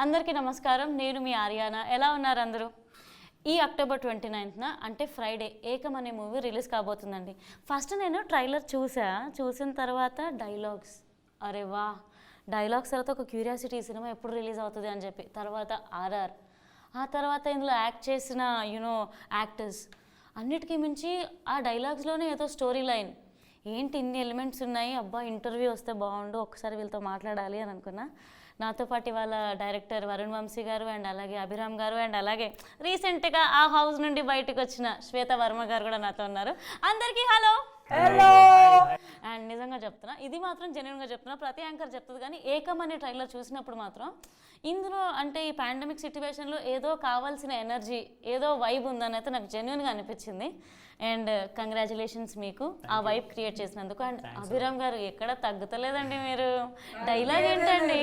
అందరికీ నమస్కారం. నేను మీ ఆర్యానా. ఎలా ఉన్నారు అందరూ? ఈ అక్టోబర్ 29న అంటే ఫ్రైడే ఏకం అనే మూవీ రిలీజ్ కాబోతుందండి. ఫస్ట్ నేను ట్రైలర్ చూసిన తర్వాత డైలాగ్స్, అరే వా, డైలాగ్స్ తర్వాత ఒక క్యూరియాసిటీ, సినిమా ఎప్పుడు రిలీజ్ అవుతుంది అని చెప్పి. తర్వాత ఆర్ఆర్, ఆ తర్వాత ఇందులో యాక్ట్ చేసిన యాక్టర్స్, అన్నిటికీ మించి ఆ డైలాగ్స్లోనే ఏదో స్టోరీ లైన్, ఏంటి ఇన్ని ఎలిమెంట్స్ ఉన్నాయి, అబ్బా ఇంటర్వ్యూ వస్తే బాగుండు, ఒకసారి వీళ్ళతో మాట్లాడాలి అని అనుకున్నా. నాతో పాటు వాళ్ళ డైరెక్టర్ వరుణ్ వంశీ గారు అండ్ అలాగే అభిరామ్ గారు అండ్ అలాగే రీసెంట్గా ఆ హౌస్ నుండి బయటకు వచ్చిన శ్వేత వర్మ గారు కూడా నాతో ఉన్నారు. అందరికీ హలో. అండ్ నిజంగా చెప్తున్నా, ఇది మాత్రం జెన్యున్గా చెప్తున్నా, ప్రతి యాంకర్ చెప్తుంది. కానీ ఏకం అనే ట్రైలర్ చూసినప్పుడు మాత్రం ఇందులో అంటే ఈ పాండమిక్ సిచ్యువేషన్లో ఏదో కావాల్సిన ఎనర్జీ, ఏదో వైబ్ ఉందని అయితే నాకు జెన్యున్గా అనిపించింది. అండ్ కంగ్రాచులేషన్స్ మీకు ఆ వైబ్ క్రియేట్ చేసినందుకు. అండ్ అభిరామ్ గారు ఎక్కడ తగ్గుతలేదండి మీరు. డైలాగ్ ఏంటండి,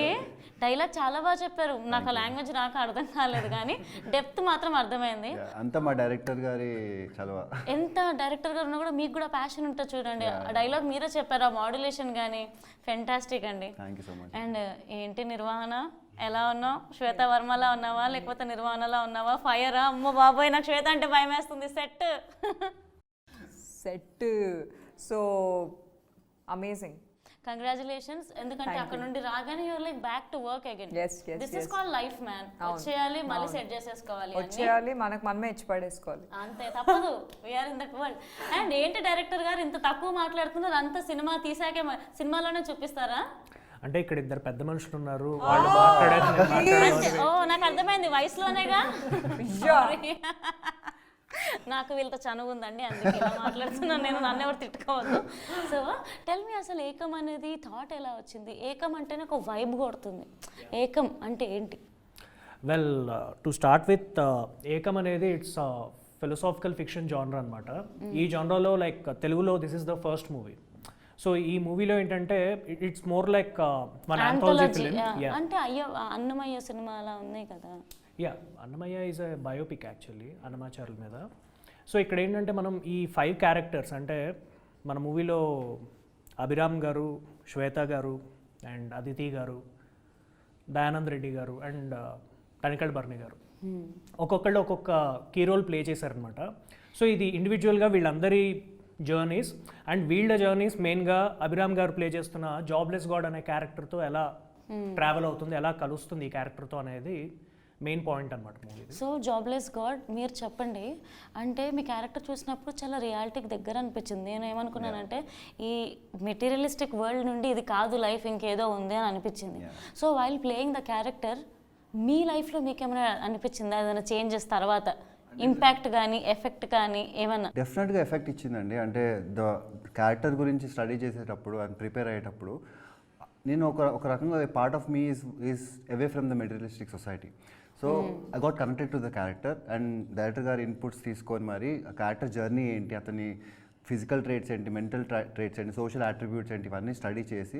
డైలాగ్ చాలా బాగా చెప్పారు. నాకు ఆ లాంగ్వేజ్ నాకు అర్థం కాలేదు కానీ డెప్త్ మాత్రం అర్థమైంది. అంతా మా డైరెక్టర్ గారి చలవ. ఎంత డైరెక్టర్ గారు ఉన్నా కూడా మీకు కూడా ప్యాషన్ ఉంటుంది చూడండి. ఆ డైలాగ్ మీరే చెప్పారు, ఆ మాడ్యులేషన్ కానీ ఫెంటాస్టిక్ అండి. Thank you so much. And ఏంటి నిర్వహణ, ఎలా ఉన్నావు? శ్వేత వర్మలా ఉన్నావా లేకపోతే నిర్వహణలా ఉన్నావా? ఫైరా? అమ్మో బాబోయ్, నాకు శ్వేత అంటే భయం వేస్తుంది. Set so amazing. కంగ్రాచులేషన్స్. ఎందుకంటే అక్కడ నుండి రాగానే your like back to work again. This is called life man. వచ్చేయాలి, మళ్ళీ సెట్ చేసేసుకోవాలి, వచ్చేయాలి, మనకు మనమే ఇచ్చి పడేసుకోవాలి, అంతే, తప్పదు. We are in that world. And ఏంటి డైరెక్టర్ గారు ఇంత తక్కువ మాట్లాడుతున్నారు? అంత సినిమా తీసాకే సినిమాలోనే చూపిస్తారా? అంటే ఇక్కడ ఇద్దరు పెద్ద మనుషులు ఉన్నారు, వాళ్ళు మాట్లాడేది. ఓ నాకు అర్థమైంది, వయసులోనేగా. నాకు వీళ్ళతో చనువు ఉందండి, అందుకే ఇలా మాట్లాడుతున్నాను నేను, నన్ను ఎవరు తిట్టుకోవద్దు. సో టెల్ మీ, అసలు ఏకం అనేది థాట్ ఎలా వచ్చింది? ఏకం అంటేనే ఒక వైబ్ కొడుతుంది. ఏకం అంటే ఏంటి? వెల్, టు స్టార్ట్ విత్, ఏకం అనేది ఇట్స్ ఫిలసాఫికల్ ఫిక్షన్ జానర్ అనమాట. ఈ జానరాలో లైక్ తెలుగులో this is the first movie. So ఈ మూవీలో ఏంటంటే ఇట్స్ మోర్ లైక్ మన ఆంథాలజీ ఫిలిం. అంటే అన్నమయ్య సినిమా అలా ఉన్నాయి కదా. Annamayya is a biopic actually, అన్నమాచార్యుల మీద. సో ఇక్కడ ఏంటంటే మనం ఈ 5 క్యారెక్టర్స్, అంటే మన మూవీలో అభిరామ్ గారు, శ్వేత గారు అండ్ అదితి గారు, దయానంద్ రెడ్డి గారు అండ్ తనికడ్ బర్ని గారు, ఒక్కొక్కళ్ళు ఒక్కొక్క కీ రోల్ ప్లే చేశారనమాట. సో ఇది ఇండివిజువల్గా వీళ్ళందరి జర్నీస్, అండ్ వీళ్ళ జర్నీస్ మెయిన్గా అభిరామ్ గారు ప్లే చేస్తున్న జాబ్లెస్ గాడ్ అనే క్యారెక్టర్తో ఎలా ట్రావెల్ అవుతుంది, ఎలా కలుస్తుంది ఈ క్యారెక్టర్తో అనేది మెయిన్ పాయింట్ అనమాట మూవీ. సో జాబ్లెస్ గాడ్ మీరు చెప్పండి. అంటే మీ క్యారెక్టర్ చూసినప్పుడు చాలా రియాలిటీకి దగ్గర అనిపించింది. నేను ఏమనుకున్నానంటే ఈ మెటీరియలిస్టిక్ వరల్డ్ నుండి ఇది కాదు లైఫ్, ఇంకేదో ఉంది అని అనిపించింది. So while playing the character మీ లైఫ్లో మీకేమైనా అనిపించిందా, ఏదైనా చేంజెస్ తర్వాత ఇంపాక్ట్ కానీ ఎఫెక్ట్ కానీ ఏమన్నా? డెఫినెట్గా ఎఫెక్ట్ ఇచ్చిందండి. అంటే ద క్యారెక్టర్ గురించి స్టడీ చేసేటప్పుడు అండ్ ప్రిపేర్ అయ్యేటప్పుడు నేను ఒక రకంగా part of me is away from the materialistic society. So I got connected to the character and director గారి ఇన్పుట్స్ తీసుకొని మరి ఆ క్యారెక్టర్ జర్నీ ఏంటి, అతని ఫిజికల్ ట్రేట్స్ ఏంటి, మెంటల్ ట్రేట్స్ ఏంటి, సోషల్ అట్రిబ్యూట్స్ ఏంటి, ఇవన్నీ స్టడీ చేసి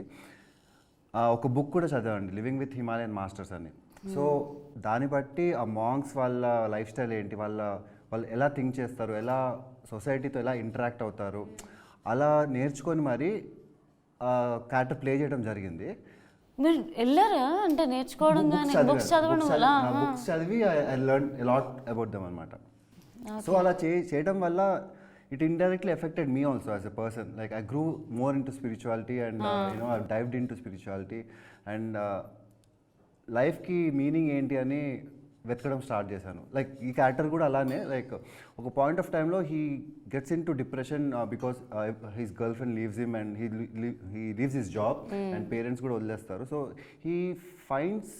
ఒక బుక్ కూడా చదివాండి, లివింగ్ విత్ హిమాలయన్ మాస్టర్స్ అని. సో దాన్ని బట్టి ఆ మాంగ్స్ వాళ్ళ లైఫ్ స్టైల్ ఏంటి, వాళ్ళు ఎలా థింక్ చేస్తారు, ఎలా సొసైటీతో ఎలా ఇంటరాక్ట్ అవుతారు, అలా నేర్చుకొని మరి క్యారెక్టర్ ప్లే చేయడం జరిగింది. మీరు వెళ్ళారా అంటే నేర్చుకోవడం కానీ బుక్స్ చదవడం వల్ల? బుక్స్ చదివి I learn a lot about them అనమాట. సో అలా చేయడం వల్ల it indirectly affected me also as a person. Like I grew more into spirituality and I've dived into spirituality and life ki meaning enti ani వెతకడం start చేశాను. Like ఈ character కూడా అలానే, like ఒక పాయింట్ ఆఫ్ టైంలో he gets in to depression because his girl friend leaves him and he leaves his job and parents కూడా వదిలేస్తారు. So he finds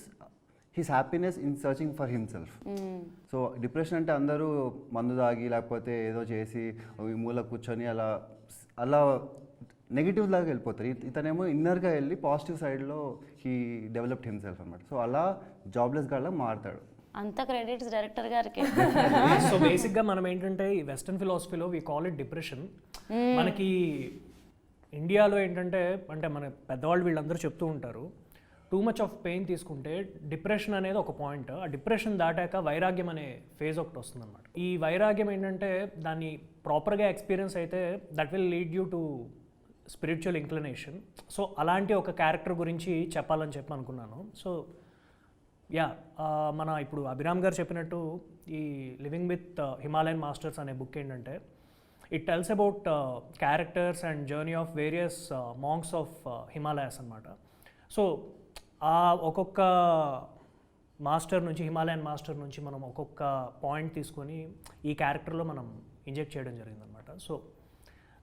his happiness in searching for himself. So depression అంటే అందరూ మందు తాగి లేకపోతే ఏదో చేసి ఈ మూల కూర్చొని అలా నెగిటివ్ లాగా వెళ్ళిపోతారు. ఇతనేమో ఇన్నర్గా వెళ్ళి పాజిటివ్ సైడ్లో హీ డెవలప్డ్ హిమ్సెల్ఫ్ అనమాట. సో అలా జాబ్లెస్ గాళ్ళ మారుతాడు. అంత క్రెడిట్స్ డైరెక్టర్ గారికి. సో బేసిక్గా మనం ఏంటంటే ఈ వెస్టర్న్ ఫిలాసఫీలో వీ కాల్ ఇట్ డిప్రెషన్. మనకి ఇండియాలో ఏంటంటే అంటే మన పెద్దవాళ్ళు వీళ్ళందరూ చెప్తూ ఉంటారు, టూ మచ్ ఆఫ్ పెయిన్ తీసుకుంటే డిప్రెషన్ అనేది ఒక పాయింట్, ఆ డిప్రెషన్ దాటాక వైరాగ్యం అనే ఫేజ్ ఒకటి వస్తుంది అనమాట. ఈ వైరాగ్యం ఏంటంటే దాన్ని ప్రాపర్గా ఎక్స్పీరియన్స్ అయితే that will lead you to spiritual inclination. So అలాంటి ఒక క్యారెక్టర్ గురించి చెప్పాలని చెప్పి అనుకున్నాను. సో యా మన ఇప్పుడు అభిరామ్ గారు చెప్పినట్టు ఈ లివింగ్ విత్ హిమాలయన్ మాస్టర్స్ అనే బుక్ ఏంటంటే it tells about characters and journey of various monks of Himalayas అనమాట. సో ఆ ఒక్కొక్క మాస్టర్ నుంచి, హిమాలయన్ మాస్టర్ నుంచి మనం ఒక్కొక్క పాయింట్ తీసుకొని ఈ క్యారెక్టర్లో మనం ఇంజెక్ట్ చేయడం జరిగిందనమాట. So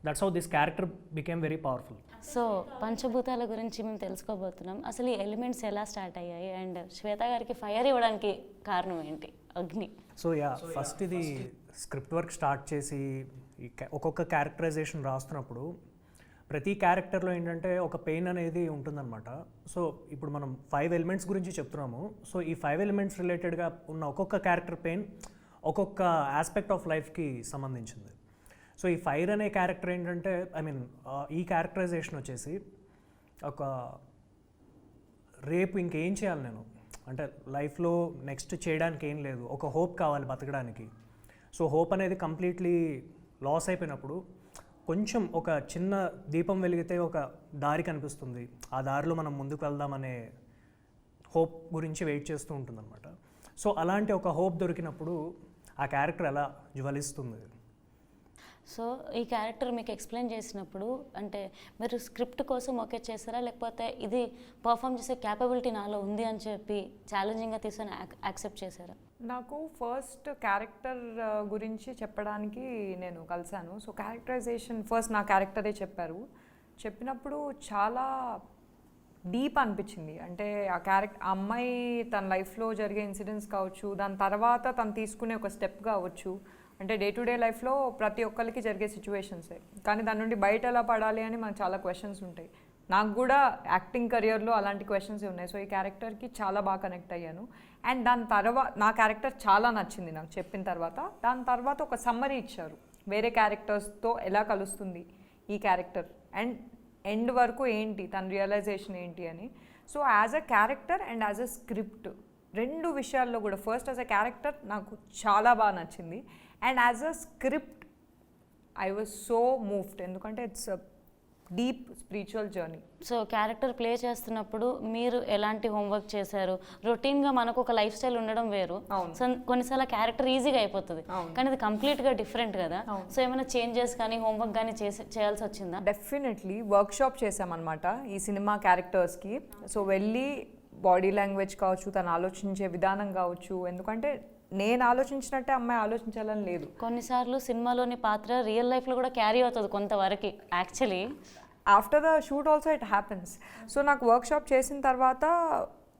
that's how this character became very powerful. So పంచభూతాల గురించి మేము తెలుసుకోబోతున్నాం. అసలు ఈ ఎలిమెంట్స్ ఎలా స్టార్ట్ అయ్యాయి అండ్ శ్వేత గారికి ఫైర్ ఇవ్వడానికి కారణం ఏంటి? అగ్ని. సో ఫస్ట్ ఇది స్క్రిప్ట్ వర్క్ స్టార్ట్ చేసి ఒక్కొక్క క్యారెక్టరైజేషన్ రాస్తున్నప్పుడు ప్రతి క్యారెక్టర్లో ఏంటంటే ఒక పెయిన్ అనేది ఉంటుందన్నమాట. సో ఇప్పుడు మనం 5 ఎలిమెంట్స్ గురించి చెప్తున్నాము. సో ఈ 5 ఎలిమెంట్స్ రిలేటెడ్గా ఉన్న ఒక్కొక్క క్యారెక్టర్ పెయిన్ ఒక్కొక్క ఆస్పెక్ట్ ఆఫ్ లైఫ్కి సంబంధించింది. సో ఈ ఫైర్ అనే క్యారెక్టర్ ఏంటంటే ఈ క్యారెక్టరైజేషన్ వచ్చేసి ఒక రేపు ఇంకేం చేయాలి నేను, అంటే లైఫ్లో నెక్స్ట్ చేయడానికి ఏం లేదు, ఒక హోప్ కావాలి బతకడానికి. సో హోప్ అనేది కంప్లీట్లీ లాస్ అయిపోయినప్పుడు కొంచెం ఒక చిన్న దీపం వెలిగితే ఒక దారి కనిపిస్తుంది, ఆ దారిలో మనం ముందుకు వెళ్దామనే హోప్ గురించి వెయిట్ చేస్తూ ఉంటుందన్నమాట. సో అలాంటి ఒక హోప్ దొరికినప్పుడు ఆ క్యారెక్టర్ ఎలా జ్వలిస్తుంది. సో ఈ క్యారెక్టర్ మీకు ఎక్స్ప్లెయిన్ చేసినప్పుడు అంటే మీరు స్క్రిప్ట్ కోసం ఓకే చేస్తారా, లేకపోతే ఇది పర్ఫామ్ చేసే క్యాపబిలిటీ నాలో ఉంది అని చెప్పి ఛాలెంజింగ్గా తీసుకొని యాక్సెప్ట్ చేశారా? నాకు ఫస్ట్ క్యారెక్టర్ గురించి చెప్పడానికి నేను కలిశాను. సో క్యారెక్టరైజేషన్ ఫస్ట్ నా క్యారెక్టరే చెప్పినప్పుడు చాలా డీప్ అనిపించింది. అంటే ఆ అమ్మాయి తన లైఫ్లో జరిగే ఇన్సిడెంట్స్ కావచ్చు, దాని తర్వాత తను తీసుకునే ఒక స్టెప్ కావచ్చు, అంటే డే టు డే లైఫ్లో ప్రతి ఒక్కరికి జరిగే సిచ్యువేషన్సే, కానీ దాని నుండి బయట ఎలా పడాలి అని మనకు చాలా క్వశ్చన్స్ ఉంటాయి. నాకు కూడా యాక్టింగ్ కెరియర్లో అలాంటి క్వశ్చన్స్ ఉన్నాయి. సో ఈ క్యారెక్టర్కి చాలా బాగా కనెక్ట్ అయ్యాను. అండ్ దాని తర్వాత నా క్యారెక్టర్ చాలా నచ్చింది నాకు చెప్పిన తర్వాత. దాని తర్వాత ఒక సమ్మరీ ఇచ్చారు, వేరే క్యారెక్టర్స్తో ఎలా కలుస్తుంది ఈ క్యారెక్టర్ అండ్ ఎండ్ వరకు ఏంటి తన రియలైజేషన్ ఏంటి అని. So as a character and as a script రెండు విషయాల్లో కూడా ఫస్ట్ యాజ్ అ క్యారెక్టర్ నాకు చాలా బాగా నచ్చింది, and as a script I was so moved, ఎందుకంటే it's deep spiritual journey. So character play చేస్తున్నప్పుడు మీరు ఎలాంటి హోంవర్క్ చేశారు? రొటీన్గా మనకు ఒక లైఫ్ స్టైల్ ఉండడం వేరు, సో కొన్నిసార్లు క్యారెక్టర్ ఈజీగా అయిపోతుంది, కానీ ఇది కంప్లీట్గా డిఫరెంట్ కదా. సో ఏమైనా చేంజెస్ కానీ హోంవర్క్ కానీ చేయాల్సి వచ్చిందా? డెఫినెట్లీ వర్క్షాప్ చేసామన్నమాట ఈ సినిమా క్యారెక్టర్స్కి. సో వెళ్ళి బాడీ లాంగ్వేజ్ కావచ్చు, తను ఆలోచించే విధానం కావచ్చు, ఎందుకంటే నేను ఆలోచించినట్టే అమ్మాయి ఆలోచించాలని లేదు. కొన్నిసార్లు సినిమాలోని పాత్ర రియల్ లైఫ్లో కూడా క్యారీ అవుతుంది కొంతవరకు actually. After the shoot also it happens. So నాకు వర్క్షాప్ చేసిన తర్వాత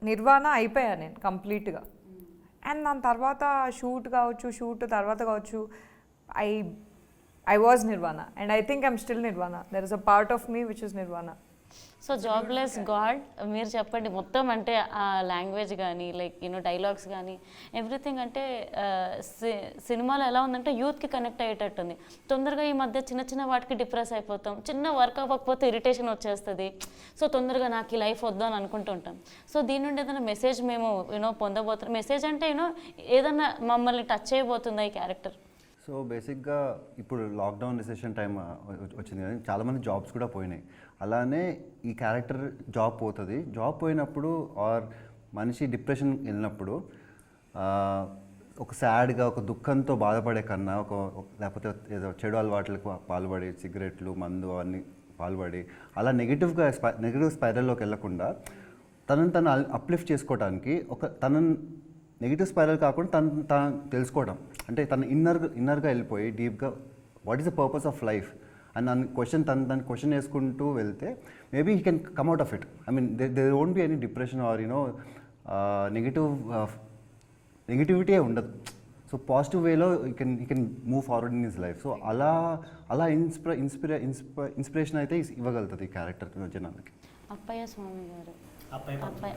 నిర్వాణ అయిపోయాను నేను కంప్లీట్గా. అండ్ దాని తర్వాత షూట్ తర్వాత కావచ్చు I was Nirvana and I think I'm still Nirvana. There is a part of me which is Nirvana. So jobless God మీరు చెప్పండి, మొత్తం అంటే ఆ లాంగ్వేజ్ కానీ లైక్ డైలాగ్స్ కానీ ఎవ్రీథింగ్ అంటే సినిమాలో ఎలా ఉందంటే యూత్కి కనెక్ట్ అయ్యేటట్టుంది. తొందరగా ఈ మధ్య చిన్న చిన్న వాటికి డిప్రెస్ అయిపోతాం, చిన్న వర్క్ అవ్వకపోతే ఇరిటేషన్ వచ్చేస్తుంది. సో తొందరగా నాకు ఈ లైఫ్ వద్దు అని అనుకుంటుంటాం. సో దీని నుండి ఏదైనా మెసేజ్ మేము పొందబోతున్నాం. మెసేజ్ అంటే ఏదైనా మమ్మల్ని టచ్ చేయబోతుందా ఈ క్యారెక్టర్? సో బేసిక్గా ఇప్పుడు లాక్డౌన్ రిసెషన్ టైం వచ్చింది కదా, చాలామంది జాబ్స్ కూడా పోయినాయి. అలానే ఈ క్యారెక్టర్ జాబ్ పోతుంది. జాబ్ పోయినప్పుడు ఆర్ మనిషి డిప్రెషన్ వెళ్ళినప్పుడు ఒక సాడ్గా ఒక దుఃఖంతో బాధపడే కన్నా లేకపోతే ఏదో చెడు అలవాట్లకు పాల్పడి సిగరెట్లు మందు అవన్నీ పాల్పడి అలా నెగిటివ్ స్పైరల్లోకి వెళ్ళకుండా తను అప్లిఫ్ట్ చేసుకోవడానికి తనని నెగిటివ్ స్పైరల్ కాకుండా తను తెలుసుకోవడం, అంటే తను ఇన్నర్గా వెళ్ళిపోయి డీప్గా what is the purpose of life and తను క్వశ్చన్ వేసుకుంటూ వెళ్తే maybe he can come out of it. I mean there won't be any depression or negativity ఉండదు. సో పాజిటివ్ వేలో he can move forward in his life. So అలా inspiration అయితే ఇవ్వగలుగుతుంది ఈ character జనాలకి. అప్పయ్య స్వామి గారు,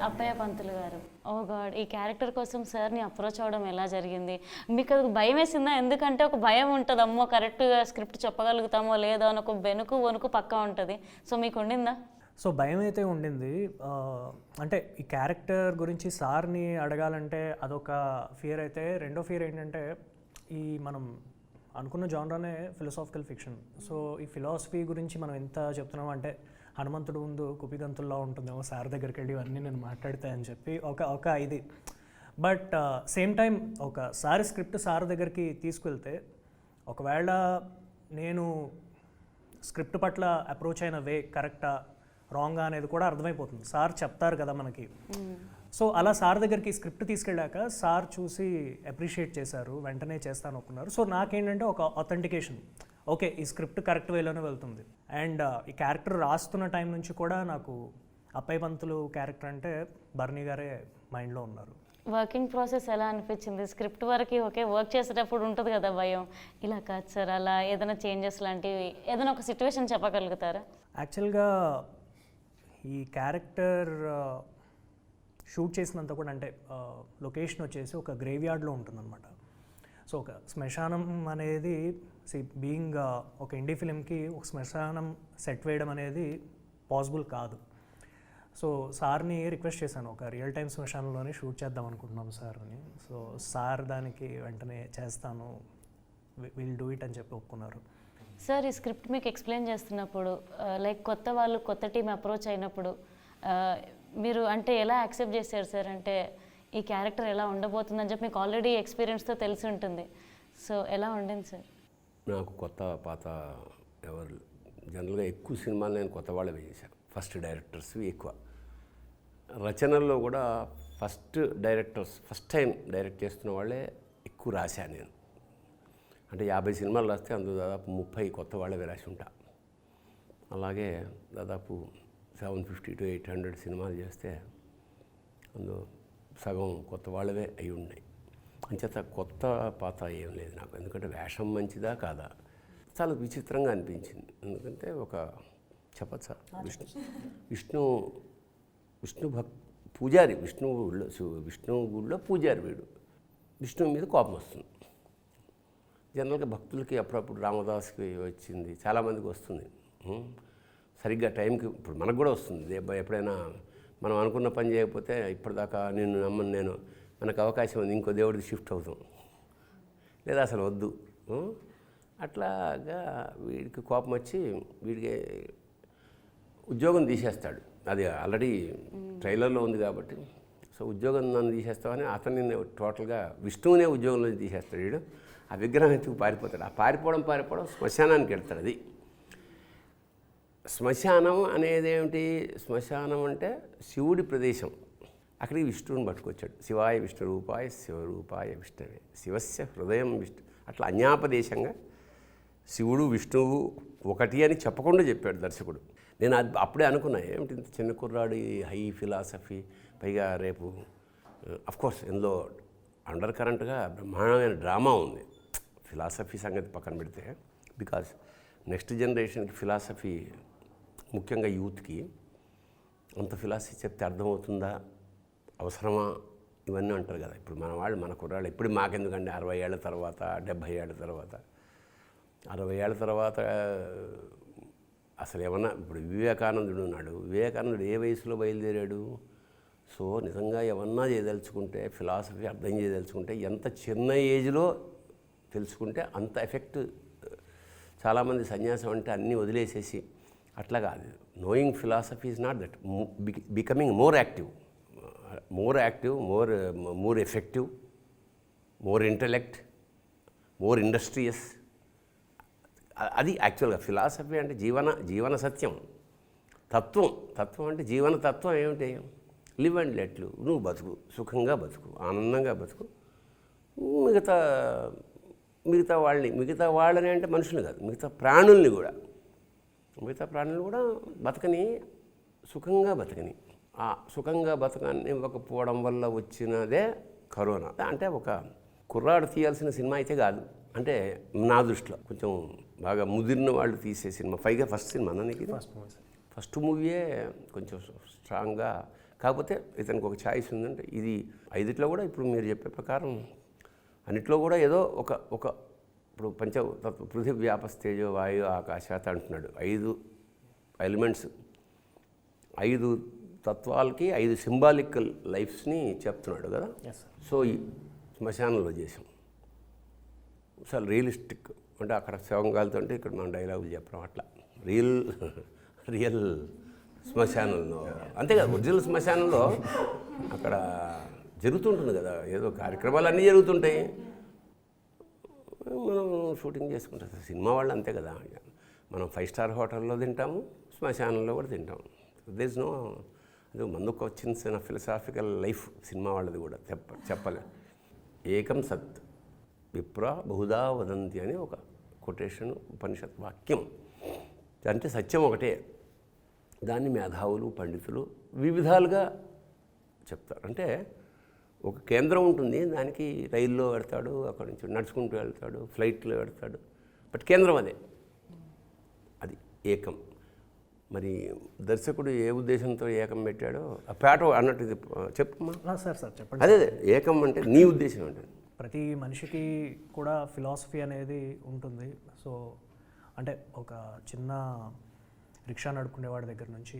అప్పయ్య పంతులు గారు, ఓ గాడ్, ఈ క్యారెక్టర్ కోసం సార్ని అప్రోచ్ అవ్వడం ఎలా జరిగింది? మీకు అది భయం వేసిందా? ఎందుకంటే ఒక భయం ఉంటుంది, అమ్మో కరెక్ట్గా స్క్రిప్ట్ చెప్పగలుగుతామో లేదో అని ఒక వణుకు పక్కా ఉంటుంది. సో మీకు ఉండిందా? సో భయం అయితే ఉండింది. అంటే ఈ క్యారెక్టర్ గురించి సార్ని అడగాలంటే అదొక ఫియర్ అయితే, రెండో ఫియర్ ఏంటంటే ఈ మనం అనుకున్న జానరానే ఫిలాసాఫికల్ ఫిక్షన్. సో ఈ ఫిలాసఫీ గురించి మనం ఎంత చెప్తున్నాం అంటే హనుమంతుడు ముందు కుపిగంతుల్లో ఉంటుందేమో సార్ దగ్గరికి వెళ్ళి ఇవన్నీ నేను మాట్లాడతాయని చెప్పి ఒక ఇది బట్ సేమ్ టైం ఒకసారి స్క్రిప్ట్ సార్ దగ్గరికి తీసుకెళ్తే ఒకవేళ నేను స్క్రిప్ట్ పట్ల అప్రోచ్ అయిన వే కరెక్టా రాంగా అనేది కూడా అర్థమైపోతుంది. సార్ చెప్తారు కదా మనకి. సో అలా సార్ దగ్గరికి స్క్రిప్ట్ తీసుకెళ్ళాక సార్ చూసి అప్రిషియేట్ చేశారు, వెంటనే చేస్తాను ఒప్పుకున్నారు. సో నాకేంటంటే ఒక అథెంటికేషన్, ఓకే ఈ స్క్రిప్ట్ కరెక్ట్ వేలోనే వెళ్తుంది. అండ్ ఈ క్యారెక్టర్ రాస్తున్న టైం నుంచి కూడా నాకు అప్పయ్య పంతులు క్యారెక్టర్ అంటే బర్నీ గారే మైండ్లో ఉన్నారు. వర్కింగ్ ప్రాసెస్ ఎలా అనిపించింది? స్క్రిప్ట్ వరకు ఓకే, వర్క్ చేసేటప్పుడు ఉంటుంది కదా భయం, ఇలా కాదు సార్ అలా ఏదైనా చేంజెస్ లాంటివి ఏదైనా ఒక సిచ్యువేషన్ చెప్పగలుగుతారా? యాక్చువల్గా ఈ క్యారెక్టర్ షూట్ చేసినంత కూడా అంటే లొకేషన్ వచ్చేసి ఒక గ్రేవ్యార్డ్లో ఉంటుందన్నమాట. సో ఒక శ్మశానం అనేది బీయింగ్ ఒక ఇండీ ఫిలింకి ఒక శ్మశానం సెట్ వేయడం అనేది పాసిబుల్ కాదు. సో సార్ని రిక్వెస్ట్ చేశాను, ఒక రియల్ టైమ్ శ్మశానంలోనే షూట్ చేద్దాం అనుకుంటున్నాం సార్ అని. సో సార్ దానికి వెంటనే చేస్తాను, విల్ డూ ఇట్ అని చెప్పి ఒప్పుకున్నారు. సార్ ఈ స్క్రిప్ట్ మీకు ఎక్స్ప్లెయిన్ చేస్తున్నప్పుడు లైక్ కొత్త వాళ్ళు కొత్త టీం అప్రోచ్ అయినప్పుడు మీరు అంటే ఎలా యాక్సెప్ట్ చేశారు సార్? అంటే ఈ క్యారెక్టర్ ఎలా ఉండబోతుందని చెప్పి మీకు ఆల్రెడీ ఎక్స్పీరియన్స్తో తెలిసి ఉంటుంది. సో ఎలా ఉండింది సార్? నాకు కొత్త పాత ఎవరు జనరల్గా ఎక్కువ సినిమాలు నేను కొత్త వాళ్ళే వేసాను. ఫస్ట్ డైరెక్టర్స్ ఎక్కువ రచనల్లో కూడా ఫస్ట్ టైం డైరెక్ట్ చేస్తున్న వాళ్ళే ఎక్కువ రాశాను నేను. అంటే 50 సినిమాలు రాస్తే అందులో దాదాపు 30 కొత్త వాళ్ళే రాసి ఉంటా. అలాగే దాదాపు 750 to 800 సినిమాలు చేస్తే అందులో సగం కొత్త వాళ్ళవే అయి ఉన్నాయి. అంచేత కొత్త పాత ఏం లేదు నాకు. ఎందుకంటే వేషం మంచిదా కాదా చాలా విచిత్రంగా అనిపించింది. ఎందుకంటే ఒక చెప్పచ్చా విష్ణు పూజారి, విష్ణు గుడిలో పూజారి వీడు. విష్ణువు మీద కోపం వస్తుంది. జనరల్గా భక్తులకి అప్పుడప్పుడు రామదాస్కి వచ్చింది, చాలామందికి వస్తుంది. సరిగ్గా టైంకి ఇప్పుడు మనకు కూడా వస్తుంది. ఎప్పుడైనా మనం అనుకున్న పని చేయకపోతే ఇప్పటిదాకా నిన్ను నమ్మను నేను, మనకు అవకాశం ఉంది, ఇంకో దేవుడికి షిఫ్ట్ అవుతాం, లేదా అసలు వద్దు. అట్లాగా వీడికి కోపం వచ్చి వీడికి ఉద్యోగం తీసేస్తాడు. అది ఆల్రెడీ ట్రైలర్లో ఉంది కాబట్టి. సో ఉద్యోగం నన్ను తీసేస్తామని అతన్ని టోటల్గా విష్ణువునే ఉద్యోగంలో తీసేస్తాడు వీడు. ఆ విగ్రహం ఎత్తుకు పారిపోతాడు. ఆ పారిపోవడం శ్మశానానికి వెళ్తాడు. అది శ్మశానం అనేది ఏమిటి? శ్మశానం అంటే శివుడి ప్రదేశం. అక్కడికి విష్ణువుని పట్టుకొచ్చాడు. శివాయ విష్ణు రూపాయ శివరూపాయ విష్ణువే శివస్య హృదయం విష్ణు. అట్లా అన్యాపదేశంగా శివుడు విష్ణువు ఒకటి అని చెప్పకుండా చెప్పాడు దర్శకుడు. నేను అప్పుడే అనుకున్నా, ఏమిటి ఇంత చిన్న కుర్రాడు హై ఫిలాసఫీ, పైగా రేపు అఫ్కోర్స్ ఇందులో అండర్ కరెంట్గా బ్రహ్మాండమైన డ్రామా ఉంది. ఫిలాసఫీ సంగతి పక్కన పెడితే, బికాజ్ నెక్స్ట్ జనరేషన్కి ఫిలాసఫీ ముఖ్యంగా యూత్కి అంత ఫిలాసఫీ చెప్తే అర్థమవుతుందా, అవసరమా, ఇవన్నీ అంటారు కదా. ఇప్పుడు మన కుర్రాళ్ళు ఇప్పుడు మాకెందుకండి 60 ఏళ్ళ తర్వాత 70 ఏళ్ళ తర్వాత 60 ఏళ్ళ తర్వాత అసలు ఏమన్నా ఇప్పుడు వివేకానందుడు ఉన్నాడు. వివేకానందుడు ఏ వయసులో బయలుదేరాడు? సో నిజంగా ఏమన్నా చేయదలుచుకుంటే, ఫిలాసఫీ అర్థం చేయదలుచుకుంటే ఎంత చిన్న ఏజ్లో తెలుసుకుంటే అంత ఎఫెక్ట్. చాలామంది సన్యాసం అంటే అన్నీ వదిలేసేసి అట్లా కాదు. Knowing philosophy is not that, becoming more active, more effective, more intellect, more industrious. అది యాక్చువల్గా ఫిలాసఫీ అంటే జీవన సత్యం, తత్వం అంటే జీవన తత్వం ఏమిటి? Live and let live. నువ్వు బతుకు, సుఖంగా బతుకు, ఆనందంగా బతుకు. మిగతా వాళ్ళని అంటే మనుషులు కాదు, మిగతా ప్రాణుల్ని కూడా బతకని, సుఖంగా బతకని. ఆ సుఖంగా బతకని ఇవ్వకపోవడం వల్ల వచ్చినదే కరోనా. అంటే ఒక కుర్రాడు తీయాల్సిన సినిమా అయితే కాదు. అంటే నా దృష్టిలో కొంచెం బాగా ముదిరిన వాళ్ళు తీసే సినిమా. పైగా ఫస్ట్ సినిమా నీకు, ఫస్ట్ మూవీయే కొంచెం స్ట్రాంగ్గా. కాకపోతే ఇతనికి ఒక ఛాయిస్ ఉందంటే ఇది 5 కూడా ఇప్పుడు మీరు చెప్పే ప్రకారం అన్నిట్లో కూడా ఏదో ఒక ఇప్పుడు పంచతత్వ పృథివీ వ్యాపస్తేజో వాయు ఆకాశాత్ అంటున్నాడు. 5 ఎలిమెంట్స్, 5 తత్వాలకి 5 సింబాలికల్ లైఫ్స్ని చెప్తున్నాడు కదా. సో ఈ శ్మశానంలో చేసాం. అసలు రియలిస్టిక్ అంటే అక్కడ శవంగాలతో అంటే ఇక్కడ మనం డైలాగులు చెప్పడం అట్లా రియల్ శ్మశానంలో అంతే కదా. ఒరిజినల్ శ్మశానంలో అక్కడ జరుగుతుంటుంది కదా, ఏదో కార్యక్రమాలు అన్నీ జరుగుతుంటాయి, మనం షూటింగ్ చేసుకుంటాం. సినిమా వాళ్ళు అంతే కదా, మనం 5 స్టార్ హోటల్లో తింటాము, శ్మశానంలో కూడా తింటాము. దేర్ ఇస్ నో, అది మనకు వచ్చిన ఫిలసాఫికల్ లైఫ్ సినిమా వాళ్ళది కూడా చెప్పలే. ఏకం సత్ విప్ర బహుదా వదంతి అని ఒక కొటేషన్, ఉపనిషత్ వాక్యం. అంటే సత్యం ఒకటే, దాన్ని మేధావులు పండితులు వివిధాలుగా చెప్తారు. అంటే ఒక కేంద్రం ఉంటుంది, దానికి రైల్లో వెళ్తాడు, అక్కడి నుంచి నడుచుకుంటూ వెళ్తాడు, ఫ్లైట్లో వెళ్తాడు, బట్ కేంద్రం అదే, అది ఏకం. మరి దర్శకుడు ఏ ఉద్దేశంతో ఏకం పెట్టాడో ఆ పేట అన్నట్టు ఇది చెప్పమ్మా. సార్ చెప్పండి. అదే ఏకం అంటే నీ ఉద్దేశం అంటే? ప్రతి మనిషికి కూడా ఫిలాసఫీ అనేది ఉంటుంది. సో అంటే ఒక చిన్న రిక్షా నడుపుకునేవాడి దగ్గర నుంచి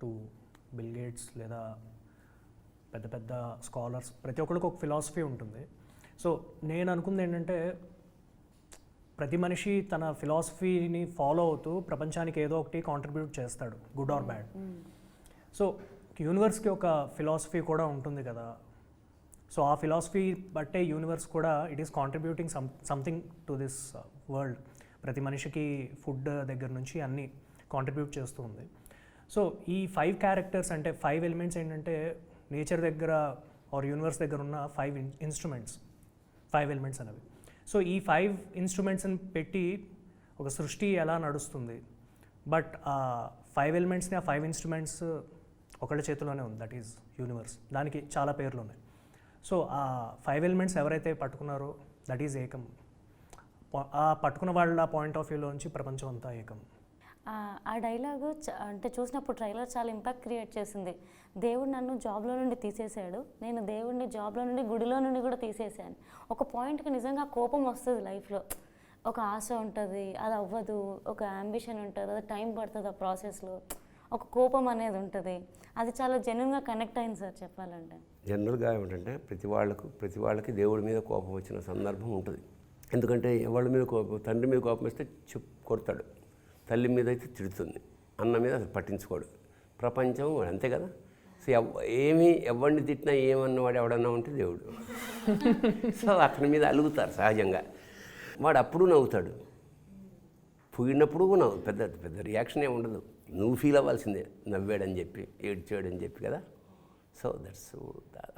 టు బిల్ గేట్స్ లేదా పెద్ద పెద్ద స్కాలర్స్, ప్రతి ఒక్కరికి ఒక ఫిలాసఫీ ఉంటుంది. సో నేను అనుకుంది ఏంటంటే ప్రతి మనిషి తన ఫిలాసఫీని ఫాలో అవుతూ ప్రపంచానికి ఏదో ఒకటి కాంట్రిబ్యూట్ చేస్తాడు, గుడ్ ఆర్ బ్యాడ్. సో యూనివర్స్కి ఒక ఫిలాసఫీ కూడా ఉంటుంది కదా. సో ఆ ఫిలాసఫీ బట్టే యూనివర్స్ కూడా it is contributing something to this world. ప్రతి మనిషికి ఫుడ్ దగ్గర నుంచి అన్నీ కాంట్రిబ్యూట్ చేస్తూ ఉంది. సో ఈ 5 క్యారెక్టర్స్ అంటే 5 ఎలిమెంట్స్ ఏంటంటే నేచర్ దగ్గర ఆర్ యూనివర్స్ దగ్గర ఉన్న 5 ఇన్స్ట్రుమెంట్స్, 5 ఎలిమెంట్స్ అనేవి. సో ఈ 5 ఇన్స్ట్రుమెంట్స్ని పెట్టి ఒక సృష్టి ఎలా నడుస్తుంది, బట్ ఆ 5 ఎలిమెంట్స్ని, ఆ 5 ఇన్స్ట్రుమెంట్స్ ఒకళ్ళ చేతిలోనే ఉంది, దట్ ఈజ్ యూనివర్స్. దానికి చాలా పేర్లు ఉన్నాయి. సో ఆ 5 ఎలిమెంట్స్ ఎవరైతే పట్టుకున్నారో దట్ ఈజ్ ఏకం. ఆ పట్టుకున్న వాళ్ళ పాయింట్ ఆఫ్ వ్యూలోంచి ప్రపంచం అంతా ఏకం. ఆ డైలాగు అంటే చూసినప్పుడు ట్రైలర్ చాలా ఇంపాక్ట్ క్రియేట్ చేసింది. దేవుడు నన్ను జాబ్లో నుండి తీసేశాడు, నేను దేవుడిని జాబ్లో నుండి గుడిలో నుండి కూడా తీసేసాను. ఒక పాయింట్కి నిజంగా కోపం వస్తుంది లైఫ్లో, ఒక ఆశ ఉంటుంది, అది అవ్వదు, ఒక అంబిషన్ ఉంటుంది, అది టైం పడుతుంది, ఆ ప్రాసెస్లో ఒక కోపం అనేది ఉంటుంది. అది చాలా జెన్యున్గా కనెక్ట్ అయింది సార్ చెప్పాలంటే. జనరల్గా ఏమిటంటే ప్రతి వాళ్ళకి దేవుడి మీద కోపం వచ్చిన సందర్భం ఉంటుంది. ఎందుకంటే ఎవరి మీద కోపం, తండ్రి మీద కోపం వస్తే కొడతాడు, తల్లి మీద అయితే తిడుతుంది, అన్న మీద అసలు పట్టించుకోడు. ప్రపంచం అంతే కదా. సో ఎవరిని తిట్టినా ఏమన్నవాడు ఎవడన్నా ఉంటే దేవుడు. సో అతని మీద అలుగుతారు సహజంగా. వాడు అప్పుడు నవ్వుతాడు, పొగిడినప్పుడు పెద్ద రియాక్షన్ ఏమి ఉండదు. నువ్వు ఫీల్ అవ్వాల్సిందే, నవ్వాడని చెప్పి, ఏడ్చాడని చెప్పి కదా. సో దట్స్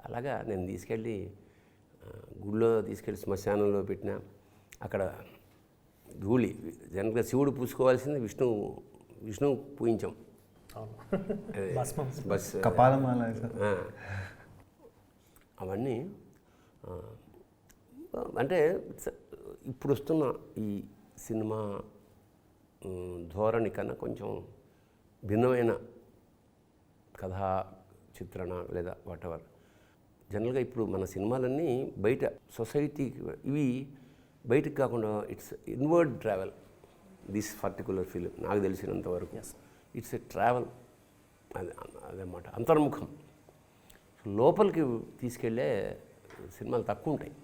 అలాగా నేను తీసుకెళ్ళి గుళ్ళో తీసుకెళ్ళి శ్మశానంలో పెట్టిన, అక్కడ ధూళి జనరల్గా శివుడు పూసుకోవాల్సింది విష్ణు పూయించాం. బస్ కపాలమాల అవన్నీ అంటే ఇప్పుడు వస్తున్న ఈ సినిమా ధోరణి కన్నా కొంచెం భిన్నమైన కథా చిత్రణ లేదా వాటెవర్. జనరల్గా ఇప్పుడు మన సినిమాలన్నీ బయట సొసైటీకి, ఇవి బయటకు కాకుండా it's inward travel. This particular film నాకు తెలిసినంత వరకు ఇట్స్ ఎ ట్రావెల్, అదన్నమాట, అంతర్ముఖం. లోపలికి తీసుకెళ్ళే సినిమాలు తక్కువ ఉంటాయి.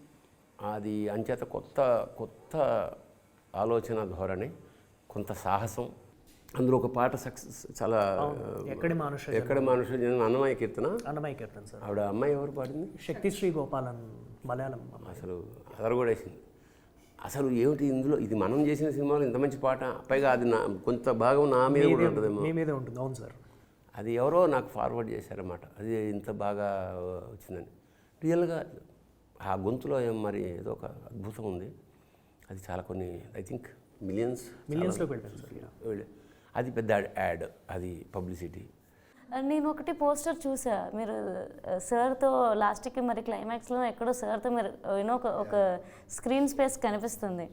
అది అంచేత కొత్త ఆలోచన ధోరణి, కొంత సాహసం. అందులో ఒక పాట సక్సెస్ చాలా, ఎక్కడి మానుష అన్నమయ్య కీర్తన సార్. ఆవిడ అమ్మాయి ఎవరు పాడింది? శక్తిశ్రీ గోపాలన్, మలయాళం. అసలు అదరగొడేసింది. అసలు ఏమిటి ఇందులో, ఇది మనం చేసిన సినిమాలో ఇంత మంచి పాట, పైగా అది కొంత భాగం నా మీద కూడా ఉంటుందేమో. మీ మీదే ఉంటుంది. అవును సార్. అది ఎవరో నాకు ఫార్వర్డ్ చేశారన్నమాట, అది ఇంత బాగా వచ్చిందని. రియల్గా ఆ గొంతులో మరి ఏదో ఒక అద్భుతం ఉంది. అది చాలా కొన్ని ఐ థింక్ మిలియన్స్లోకి వెళ్ళాను సార్. అది పెద్ద యాడ్, అది పబ్లిసిటీ. నేను ఒకటి పోస్టర్ చూసా, మీరు సార్తో లాస్ట్కి మరి క్లైమాక్స్లో ఎక్కడో సార్తో మీరు ఒక స్క్రీన్ స్పేస్ కనిపిస్తుంది.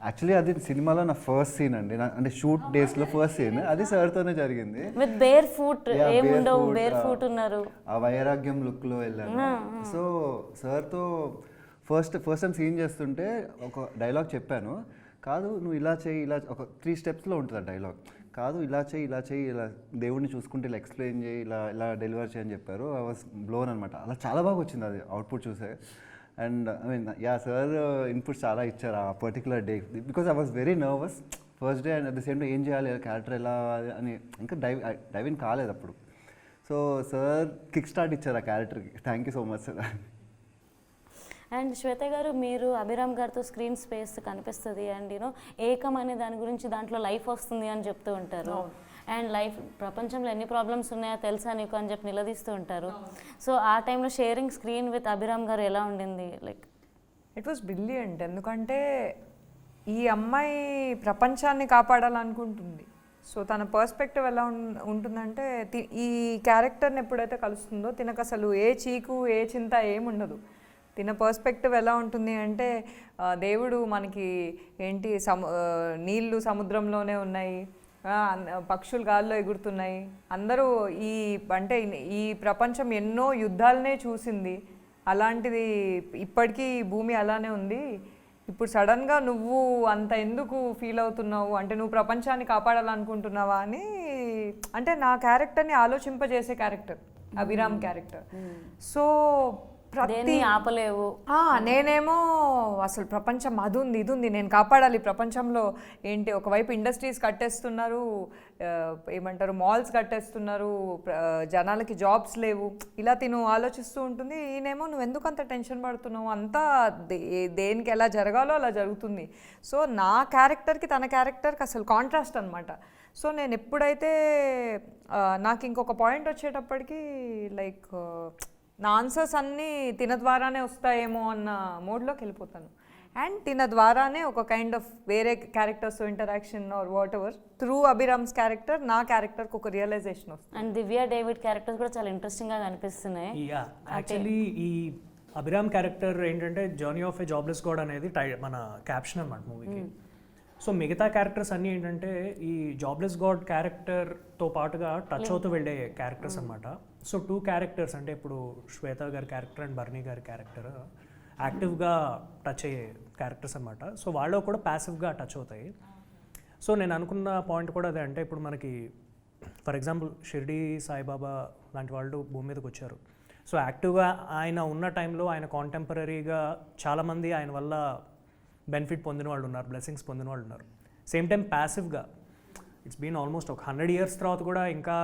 యాక్చువల్లీ అది సినిమాలో నా ఫస్ట్ సీన్ అండి, అంటే షూట్ డేస్లో ఫస్ట్ సీన్ అది సార్తోనే జరిగింది. విత్ బేర్ ఫుట్, ఏముండవు, బేర్ ఫుట్ ఉన్నారు, ఆ వైరాగ్యం లుక్లో వెళ్ళాను. సో సార్తో ఫస్ట్ టైం సీన్ చేస్తుంటే ఒక డైలాగ్ చెప్పాను, కాదు నువ్వు ఇలా చేయి, ఇలా ఒక 3 స్టెప్స్లో ఉంటుంది ఆ డైలాగ్. కాదు ఇలా చేయి, ఇలా దేవుడిని చూసుకుంటే ఇలా ఎక్స్ప్లెయిన్ చేయి, ఇలా డెలివర్ చేయని చెప్పారు. ఐ వాస్ బ్లోన్ అనమాట. అలా చాలా బాగా వచ్చింది అది అవుట్పుట్ చూసే. And I mean sir inputs చాలా ఇచ్చారు ఆ particular day, because I was very nervous first day. And at the same day ఏం చేయాలి, క్యారెక్టర్ ఎలా అని ఇంకా డైవ్ ఇన్ కాలేదు అప్పుడు. సో సార్ కిక్ స్టార్ట్ ఇచ్చారు ఆ క్యారెక్టర్కి. Thank you so much sir. And Shweta garu, మీరు అభిరామ్ గారితో స్క్రీన్ స్పేస్ కనిపిస్తుంది అండ్ యూనో ఏకం అనే దాని గురించి దాంట్లో లైఫ్ వస్తుంది అని చెప్తూ ఉంటారు. అండ్ లైఫ్ ప్రపంచంలో ఎన్ని ప్రాబ్లమ్స్ ఉన్నాయో తెలుసా నీకు అని చెప్పి నిలదీస్తూ ఉంటారు. సో ఆ టైంలో షేరింగ్ స్క్రీన్ విత్ అభిరామ్ గారు ఎలా ఉండింది? Like it was brilliant. ఎందుకంటే ఈ అమ్మాయి ప్రపంచాన్ని కాపాడాలనుకుంటుంది. సో తన పర్స్పెక్టివ్ ఎలా ఉంటుందంటే ఈ క్యారెక్టర్ని ఎప్పుడైతే కలుస్తుందో తినకు అసలు ఏ చీకు ఏ చింత ఏముండదు. తిన పర్స్పెక్టివ్ ఎలా ఉంటుంది అంటే దేవుడు మనకి ఏంటి నీళ్ళు సముద్రంలోనే ఉన్నాయి, పక్షులు గాల్లో ఎగురుతున్నాయి, అందరూ ఈ ప్రపంచం ఎన్నో యుద్ధాలనే చూసింది, అలాంటిది ఇప్పటికీ భూమి అలానే ఉంది. ఇప్పుడు సడన్గా నువ్వు అంత ఎందుకు ఫీల్ అవుతున్నావు అంటే నువ్వు ప్రపంచాన్ని కాపాడాలనుకుంటున్నావా అని అంటే నా క్యారెక్టర్ని ఆలోచింపజేసే క్యారెక్టర్ అభిరామ్ క్యారెక్టర్. సో ఆపలేవు. నేనేమో అసలు ప్రపంచం అది ఉంది ఇది ఉంది నేను కాపాడాలి. ప్రపంచంలో ఏంటి ఒకవైపు ఇండస్ట్రీస్ కట్టేస్తున్నారు, ఏమంటారు మాల్స్ కట్టేస్తున్నారు, జనాలకి జాబ్స్ లేవు, ఇలా తిను ఆలోచిస్తూ ఉంటుంది. ఈయనేమో నువ్వు ఎందుకు అంత టెన్షన్ పడుతున్నావు, అంతా దేనికి ఎలా జరగాలో అలా జరుగుతుంది. సో నా క్యారెక్టర్కి తన క్యారెక్టర్కి అసలు కాంట్రాస్ట్ అనమాట. సో నేను ఎప్పుడైతే నాకు ఇంకొక పాయింట్ వచ్చేటప్పటికి లైక్ నా ఆన్సర్స్ అన్నీ తిన ద్వారానే వస్తాయేమో అన్న మోడ్లోకి వెళ్ళిపోతాను. అండ్ తిన ద్వారానే ఒక కైండ్ ఆఫ్ వేరే characters interaction or whatever through Abhiram's character నా క్యారెక్టర్కి ఒక రియలైజేషన్ వస్తుంది. అండ్ దివ్య డేవిడ్ క్యారెక్టర్స్ కూడా చాలా ఇంట్రెస్టింగ్గా కనిపిస్తున్నాయి. యాక్చువల్లీ ఈ అభిరామ్ క్యారెక్టర్ ఏంటంటే journey of A jobless God అనేది మన క్యాప్షన్ అన్నమాట మూవీకి. సో మిగతా క్యారెక్టర్స్ అన్నీ ఏంటంటే ఈ జాబ్లెస్ గాడ్ క్యారెక్టర్తో పాటుగా టచ్ అవుతూ వెళ్ళే క్యారెక్టర్స్ అనమాట. సో 2 క్యారెక్టర్స్ అంటే ఇప్పుడు శ్వేత గారి క్యారెక్టర్ అండ్ బర్నీ గారి క్యారెక్టర్ యాక్టివ్గా టచ్ అయ్యే క్యారెక్టర్స్ అనమాట. సో వాళ్ళు కూడా ప్యాసివ్గా టచ్ అవుతాయి. సో నేను అనుకున్న పాయింట్ కూడా అదే. అంటే ఇప్పుడు మనకి ఫర్ ఎగ్జాంపుల్ షిర్డీ సాయిబాబా లాంటి వాళ్ళు భూమి మీదకి వచ్చారు. సో యాక్టివ్గా ఆయన ఉన్న టైంలో ఆయన కాంటెంపరీగా చాలామంది ఆయన వల్ల బెనిఫిట్ పొందిన వాళ్ళు ఉన్నారు, బ్లెస్సింగ్స్ పొందిన వాళ్ళు ఉన్నారు. సేమ్ టైం ప్యాసివ్గా ఇట్స్ బీన్ ఆల్మోస్ట్ ఒక 100 years తర్వాత కూడా ఇంకా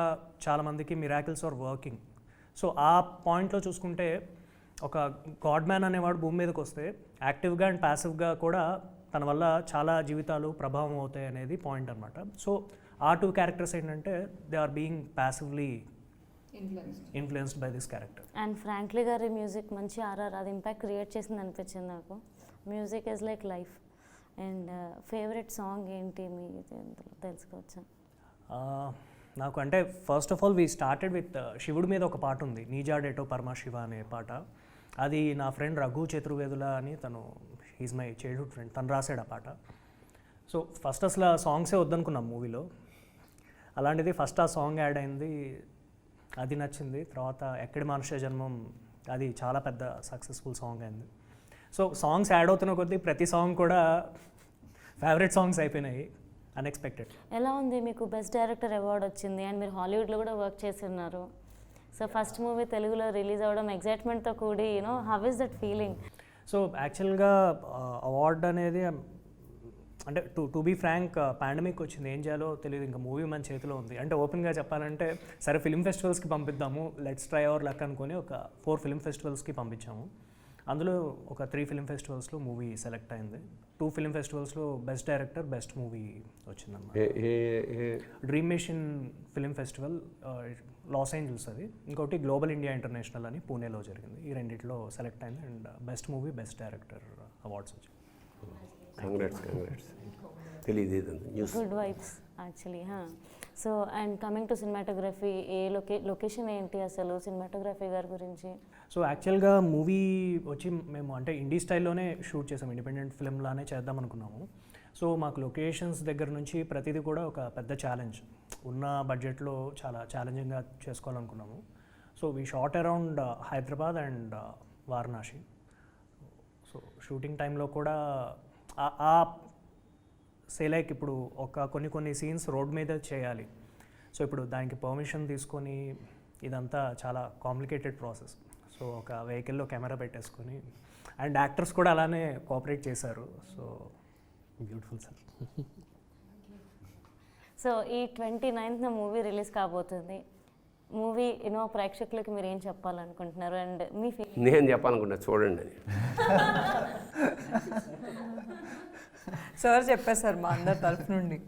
చాలామందికి మిరాకిల్స్ ఆర్ వర్కింగ్. సో ఆ పాయింట్లో చూసుకుంటే ఒక గాడ్ మ్యాన్ అనేవాడు భూమి మీదకి వస్తే యాక్టివ్గా అండ్ ప్యాసివ్గా కూడా తన వల్ల చాలా జీవితాలు ప్రభావం అవుతాయి అనేది పాయింట్ అనమాట. సో ఆ 2 క్యారెక్టర్స్ ఏంటంటే they are being passively influenced by this character. And frankly గారి మ్యూజిక్ మంచి అది ఇంపాక్ట్ క్రియేట్ చేసింది అనిపించింది నాకు. Music is like life. And favourite song ఏంటి మీ తెలుసుకోవచ్చా? నాకు అంటే first of all we started with శివుడి మీద ఒక పాట ఉంది, నీజాడేటో పరమశివ అనే పాట. అది నా ఫ్రెండ్ రఘు చతుర్వేదుల అని తను హీజ్ మై చైల్డ్హుడ్ ఫ్రెండ్, తను రాసాడు ఆ పాట. సో ఫస్ట్ అసలు ఆ సాంగ్సే వద్దనుకున్నాం మూవీలో. అలాంటిది ఫస్ట్ ఆ సాంగ్ యాడ్ అయింది, అది నచ్చింది. తర్వాత ఎక్కడి మనుష్య జన్మం అది చాలా పెద్ద సక్సెస్ఫుల్ సాంగ్ అయింది. సో సాంగ్స్ యాడ్ అవుతున్న కొద్దీ ప్రతి సాంగ్ కూడా ఫేవరెట్ సాంగ్స్ అయిపోయినాయి అన్ఎక్స్పెక్టెడ్. ఎలా ఉంది మీకు బెస్ట్ డైరెక్టర్ అవార్డు వచ్చింది అండ్ మీరు హాలీవుడ్లో కూడా వర్క్ చేస్తున్నారు. సో ఫస్ట్ మూవీ తెలుగులో రిలీజ్ అవ్వడం ఎగ్జైట్మెంట్తో కూడి you know how is that feeling? So యాక్చువల్గా అవార్డు అనేది అంటే టు బీ ఫ్రాంక్ పాండమిక్ వచ్చింది, ఏం చేయాలో తెలియదు, ఇంకా మూవీ మన చేతిలో ఉంది. అంటే ఓపెన్గా చెప్పాలంటే సరే ఫిల్మ్ ఫెస్టివల్స్కి పంపిద్దాము, లెట్స్ ట్రై అవర్ లక్ అనుకొని ఒక 4 ఫిల్మ్ ఫెస్టివల్స్కి పంపించాము. అందులో ఒక 3 ఫిల్మ్ ఫెస్టివల్స్లో మూవీ సెలెక్ట్ అయింది. 2 ఫిల్మ్ ఫెస్టివల్స్లో బెస్ట్ డైరెక్టర్ బెస్ట్ మూవీ వచ్చిందన్నమాట. Dream mission film festival Los Angeles, అది ఇంకోటి గ్లోబల్ ఇండియా ఇంటర్నేషనల్ అని పూణేలో జరిగింది. ఈ రెండిట్లో సెలెక్ట్ అయింది and best movie best director awards వచ్చాయి. కంగ్రాట్స్ తెలియదు news. Good vibes actually. So and coming to cinematography, A location ఏంటి అసలు సినిమాటోగ్రఫీ గారి గురించి? సో యాక్చువల్గా మూవీ వచ్చి మేము అంటే ఇండీ స్టైల్లోనే షూట్ చేసాము, ఇండిపెండెంట్ ఫిల్మ్ లానే చేద్దాం అనుకున్నాము. సో మాకు లొకేషన్స్ దగ్గర నుంచి ప్రతిదీ కూడా ఒక పెద్ద ఛాలెంజ్, ఉన్న బడ్జెట్లో చాలా ఛాలెంజింగ్గా చేసుకోవాలనుకున్నాము. So we shot around Hyderabad and Varanasi. So shooting టైంలో కూడా లైక్ ఇప్పుడు ఒక కొన్ని సీన్స్ రోడ్ మీద చేయాలి. సో ఇప్పుడు దానికి పర్మిషన్ తీసుకొని ఇదంతా చాలా కాంప్లికేటెడ్ ప్రాసెస్. సో ఒక వెహికల్లో కెమెరా పెట్టేసుకొని అండ్ యాక్టర్స్ కూడా అలానే కోఆపరేట్ చేశారు. So beautiful sir. సో ఈ 29th మూవీ రిలీజ్ కాబోతుంది. మూవీ ప్రేక్షకులకి మీరు ఏం చెప్పాలనుకుంటున్నారు అండ్ మీ ఫీలింగ్? నేను చెప్పాలనుకుంటా చూడండి అని. సార్ చెప్పేశారు మా అందరి తరఫు నుండి.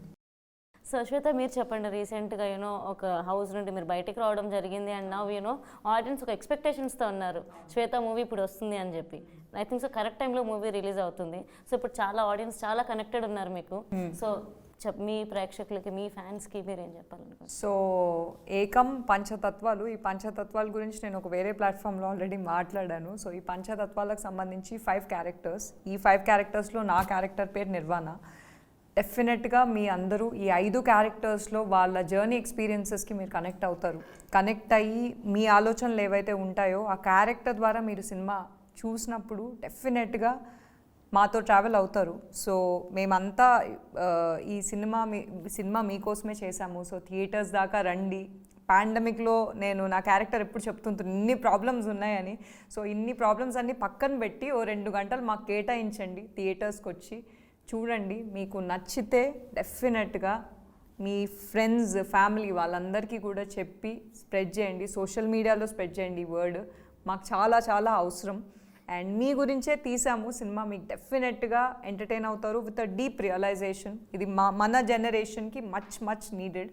సో శ్వేత, మీరు చెప్పండి. రీసెంట్గా ఒక హౌస్ నుండి మీరు బయటికి రావడం జరిగింది అండ్ నవ్ ఆడియన్స్ ఒక ఎక్స్పెక్టేషన్స్తో ఉన్నారు శ్వేత మూవీ ఇప్పుడు వస్తుంది అని చెప్పి. ఐ థింక్ సో కరెక్ట్ టైంలో మూవీ రిలీజ్ అవుతుంది. సో ఇప్పుడు చాలా ఆడియన్స్ చాలా కనెక్టెడ్ ఉన్నారు మీకు. సో మీ ప్రేక్షకులకి, మీ ఫ్యాన్స్కి మీరు ఏం చెప్పాలనుకుంటున్నారు? సో ఏకం పంచతత్వాలు, ఈ పంచతత్వాల గురించి నేను ఒక వేరే ప్లాట్ఫామ్లో ఆల్రెడీ మాట్లాడాను. సో ఈ పంచతత్వాలకు సంబంధించి 5 క్యారెక్టర్స్. ఈ 5 క్యారెక్టర్స్లో నా క్యారెక్టర్ పేరు నిర్వాణ. డెఫినెట్గా మీ అందరూ ఈ 5 క్యారెక్టర్స్లో వాళ్ళ జర్నీ ఎక్స్పీరియన్సెస్కి మీరు కనెక్ట్ అవుతారు. కనెక్ట్ అయ్యి మీ ఆలోచనలు ఏవైతే ఉంటాయో ఆ క్యారెక్టర్ ద్వారా మీరు సినిమా చూసినప్పుడు డెఫినెట్గా మాతో ట్రావెల్ అవుతారు. సో మేమంతా ఈ సినిమా మీకోసమే చేశాము. సో థియేటర్స్ దాకా రండి. పాండమిక్లో నేను నా క్యారెక్టర్ ఎప్పుడు చెప్తుంటాను ఇన్ని ప్రాబ్లమ్స్ ఉన్నాయని. సో ఇన్ని ప్రాబ్లమ్స్ అన్నీ పక్కన పెట్టి ఓ 2 గంటలు మాకు కేటాయించండి, థియేటర్స్కి వచ్చి చూడండి. మీకు నచ్చితే డెఫినెట్గా మీ ఫ్రెండ్స్, ఫ్యామిలీ వాళ్ళందరికీ కూడా చెప్పి స్ప్రెడ్ చేయండి. సోషల్ మీడియాలో స్ప్రెడ్ చేయండి ఈ వర్డ్. మాకు చాలా చాలా అవసరం. అండ్ మీ గురించే తీసాము సినిమా. మీకు డెఫినెట్గా ఎంటర్టైన్ అవుతారు విత్ అ డీప్ రియలైజేషన్. ఇది మన జనరేషన్కి మచ్ నీడెడ్.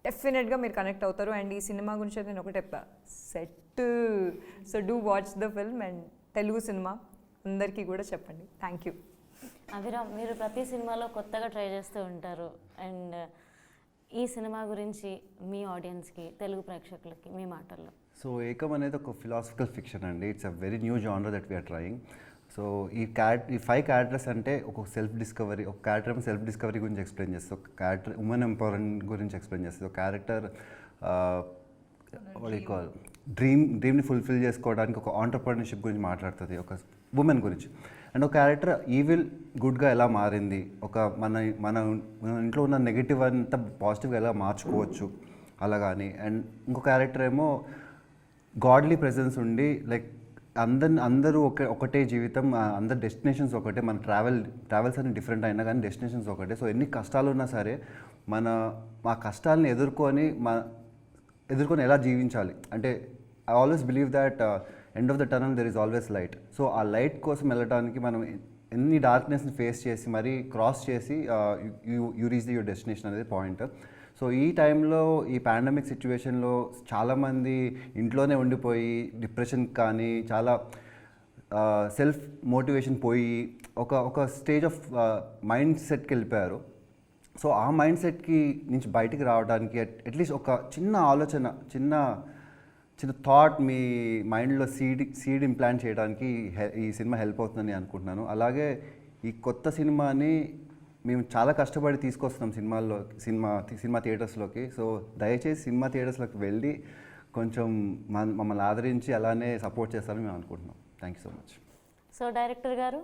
డెఫినెట్గా మీరు కనెక్ట్ అవుతారు. అండ్ ఈ సినిమా గురించి నేను ఒకటే set. So do watch the film and Telugu cinema అందరికీ కూడా చెప్పండి. Thank you. అభిరామ్, మీరు ప్రతి సినిమాలో కొత్తగా ట్రై చేస్తూ ఉంటారు అండ్ ఈ సినిమా గురించి మీ ఆడియన్స్కి, తెలుగు ప్రేక్షకులకి మీ మాటల్లో. సో ఏకం అనేది ఒక ఫిలాసఫికల్ ఫిక్షన్ అండి. It's a very new genre that we are trying. So ఈ 5 క్యారెక్టర్స్ అంటే ఒక సెల్ఫ్ డిస్కవరీ. ఒక క్యారెక్టర్ ఏమో సెల్ఫ్ డిస్కవరీ గురించి ఎక్స్ప్లెయిన్ చేస్తుంది, ఒక క్యారెక్టర్ ఉమెన్ ఎంపవర్మెంట్ గురించి ఎక్స్ప్లెయిన్ చేస్తుంది, ఒక క్యారెక్టర్ డ్రీమ్ని ఫుల్ఫిల్ చేసుకోవడానికి ఒక ఆంటర్ప్రెన్యూర్షిప్ గురించి మాట్లాడుతుంది, ఒక ఉమెన్ గురించి. అండ్ ఒక క్యారెక్టర్ ఈవిల్ గుడ్గా ఎలా మారింది, ఒక మన ఇంట్లో ఉన్న నెగిటివ్ అంతా పాజిటివ్గా ఎలా మార్చుకోవచ్చు అలా కానీ. అండ్ ఇంకో క్యారెక్టర్ ఏమో గాడ్లీ ప్రెజెన్స్ ఉండి లైక్ అందరూ ఒకటే జీవితం, అందరు డెస్టినేషన్స్ ఒకటే, మన ట్రావెల్స్ అన్ని డిఫరెంట్ అయినా కానీ డెస్టినేషన్స్ ఒకటే. సో ఎన్ని కష్టాలు ఉన్నా సరే మా కష్టాలని ఎదుర్కొని ఎలా జీవించాలి అంటే I always believe that end of the tunnel there is always light. So ఆ లైట్ కోసం వెళ్ళడానికి మనం ఎన్ని డార్క్నెస్ని ఫేస్ చేసి మరీ క్రాస్ చేసి యూ రీచ్ యువర్ డెస్టినేషన్ అనేది పాయింట్. సో ఈ టైంలో ఈ పాండమిక్ సిచ్యువేషన్లో చాలామంది ఇంట్లోనే ఉండిపోయి డిప్రెషన్ కానీ చాలా సెల్ఫ్ మోటివేషన్ పోయి ఒక స్టేజ్ ఆఫ్ మైండ్ సెట్కి వెళ్ళిపోయారు. సో ఆ మైండ్ సెట్కి నుంచి బయటికి రావడానికి అట్లీస్ట్ ఒక చిన్న ఆలోచన, చిన్న థాట్ మీ మైండ్లో సీడ్ ఇంప్లాంట్ చేయడానికి ఈ సినిమా హెల్ప్ అవుతుందని అనుకుంటున్నాను. అలాగే ఈ కొత్త సినిమాని మేము చాలా కష్టపడి తీసుకొస్తున్నాం సినిమా థియేటర్స్లోకి. సో దయచేసి సినిమా థియేటర్స్లోకి వెళ్ళి కొంచెం మమ్మల్ని ఆదరించి అలానే సపోర్ట్ చేస్తారని మేము అనుకుంటున్నాం. Thank you so much. So director గారు,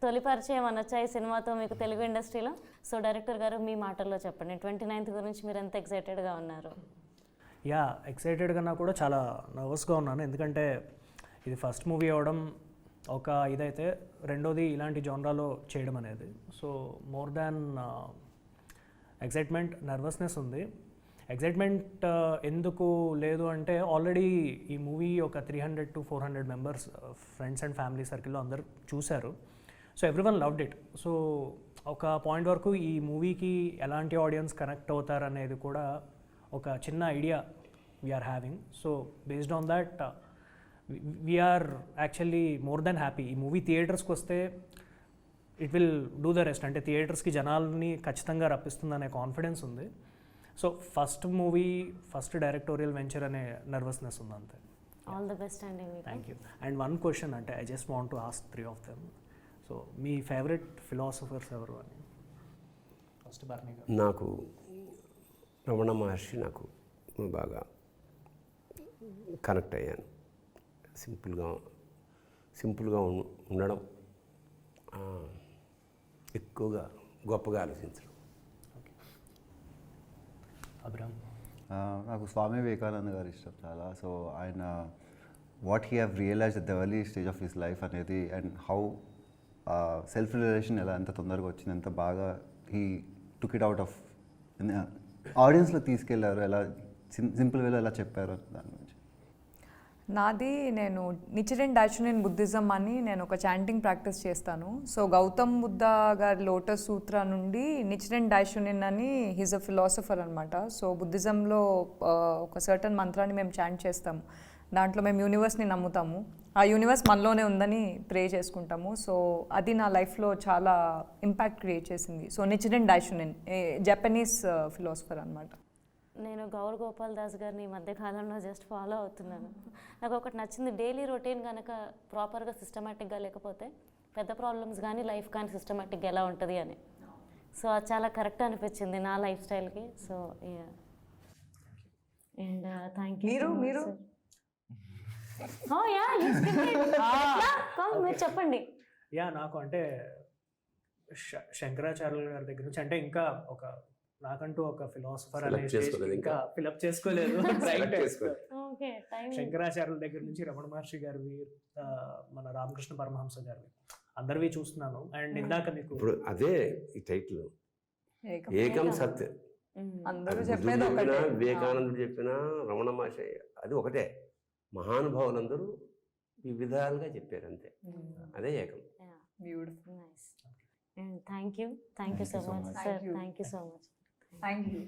తొలి పరిచయం అనొచ్చా ఈ సినిమాతో మీకు తెలుగు ఇండస్ట్రీలో? సో డైరెక్టర్ గారు, మీ మాటల్లో చెప్పండి, 29th గురించి మీరు ఎంత ఎక్సైటెడ్గా ఉన్నారు? యా, ఎక్సైటెడ్ కన్నా కూడా చాలా నర్వస్గా ఉన్నాను. ఎందుకంటే ఇది ఫస్ట్ మూవీ అవ్వడం ఒక ఇదైతే, రెండోది ఇలాంటి జోనరాలో చేయడం అనేది. So more than excitement, nervousness ఉంది. ఎక్సైట్మెంట్ ఎందుకు లేదు అంటే ఆల్రెడీ ఈ మూవీ ఒక 300 to 400 members friends and family సర్కిల్లో అందరు చూశారు. So everyone loved it. So ఒక పాయింట్ వరకు ఈ మూవీకి ఎలాంటి ఆడియన్స్ కనెక్ట్ అవుతారు అనేది కూడా ఒక చిన్న idea we're having. So based on that we're actually more than happy. ఈ మూవీ థియేటర్స్కి వస్తే it will do the rest. అంటే థియేటర్స్కి జనాల్ని ఖచ్చితంగా రప్పిస్తుందనే కాన్ఫిడెన్స్ ఉంది. So first movie, first directorial venture అనే నర్వస్నెస్ ఉంది అంతే. ఆల్ ద బెస్ట్ అండి. Thank you. And one question, అంటే I just want to ask 3 of them. So మీ ఫేవరెట్ ఫిలాసఫర్స్ ఎవరు అని? ఫస్ట్ బర్నీ గారు. నాకు రమణ మహర్షి నాకు బాగా కనెక్ట్ అయ్యాను. సింపుల్గా ఉండడం, ఎక్కువగా గొప్పగా ఆలోచించడం. అభిరామ్. నాకు స్వామి వివేకానంద గారు ఇష్టం చాలా. సో ఆయన what he have realise at the early stage of his life అనేది, అండ్ హౌ సెల్ఫ్ రియలైజేషన్ ఎలా ఎంత తొందరగా వచ్చింది, ఎంత బాగా he took it out of ఆడియన్స్లో తీసుకెళ్లారు, ఎలా సింపుల్ వేలో ఎలా చెప్పారు దాని గురించి. నాది నేను నిచిరెన్ డాచునిన్ బుద్ధిజం అని నేను ఒక చాంటింగ్ ప్రాక్టీస్ చేస్తాను. సో గౌతమ్ బుద్ధ గారి లోటస్ సూత్ర నుండి నిచిరెన్ డాచునిన్ అని హీజ్ అ ఫిలాసఫర్ అనమాట. సో బుద్ధిజంలో ఒక సర్టన్ మంత్రాన్ని మేము చాంట్ చేస్తాము. దాంట్లో మేము యూనివర్స్ని నమ్ముతాము, ఆ యూనివర్స్ మనలోనే ఉందని ప్రే చేసుకుంటాము. సో అది నా లైఫ్లో చాలా ఇంపాక్ట్ క్రియేట్ చేసింది. సో నిచిరెన్ డాచునిన్ జపనీస్ ఫిలాసఫర్ అనమాట. నేను గౌర్ గోపాల్ దాస్ గారిని ఈ మధ్య కాలంలో జస్ట్ ఫాలో అవుతున్నాను. నాకు ఒకటి నచ్చింది, డైలీ రొటీన్ కనుక ప్రాపర్గా సిస్టమేటిక్గా లేకపోతే పెద్ద ప్రాబ్లమ్స్ కానీ లైఫ్ కానీ సిస్టమేటిక్గా ఎలా ఉంటుంది అని. సో అది చాలా కరెక్ట్ అనిపించింది నా లైఫ్ స్టైల్కి. So and thank you. మీరు మీరు చెప్పండి. యా, నాకు అంటే శంకరాచార్యుల గారి దగ్గర నుంచి అంటే ఇంకా ఒక నాకంటూ ఒక ఫిలాసఫర్ అనే ఇంకా ఫిలప్ చేసుకోలేదు. ఓకే, శంకరాచార్యుల దగ్గర నుంచి రమణ మహర్షి గారివి, మన రామకృష్ణ పరమహంస గారివి అందరివి చూస్తున్నాను. అండ్ ఇందాక మీకు ఇప్పుడు అదే ఈ టైటిల్ ఏకం సత్. అందరూ అది చెప్పేది బుద్ధుడు ఒకటే. చెప్పినా, వివేకానందుడు చెప్పినా, రమణ మహర్షి అది ఒకటే. మహానుభావులందరూ వివిధాలుగా చెప్పారు, అంతే. అదే ఏకం. Beautiful. Nice. And thank you so much sir. Thank you so much. Thank you.